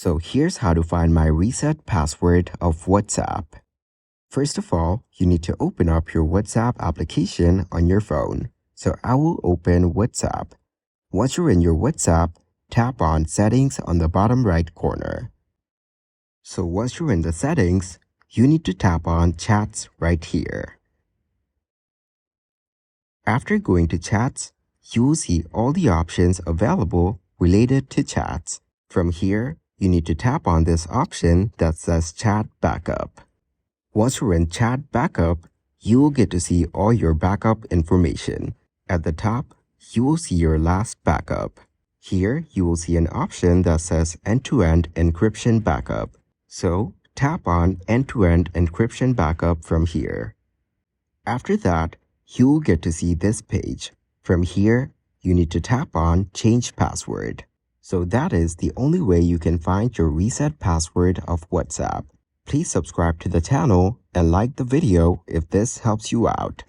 So here's how to find my reset password of WhatsApp. First of all, you need to open up your WhatsApp application on your phone. So I will open WhatsApp. Once you're in your WhatsApp, tap on Settings on the bottom right corner. So once you're in the settings, you need to tap on Chats right here. After going to Chats, you will see all the options available related to chats. From here, you need to tap on this option that says Chat Backup. Once you're in Chat Backup, you will get to see all your backup information. At the top, you will see your last backup. Here, you will see an option that says End-to-End Encryption Backup. So, tap on End-to-End Encryption Backup from here. After that, you will get to see this page. From here, you need to tap on Change Password. So that is the only way you can find your reset password of WhatsApp. Please subscribe to the channel and like the video if this helps you out.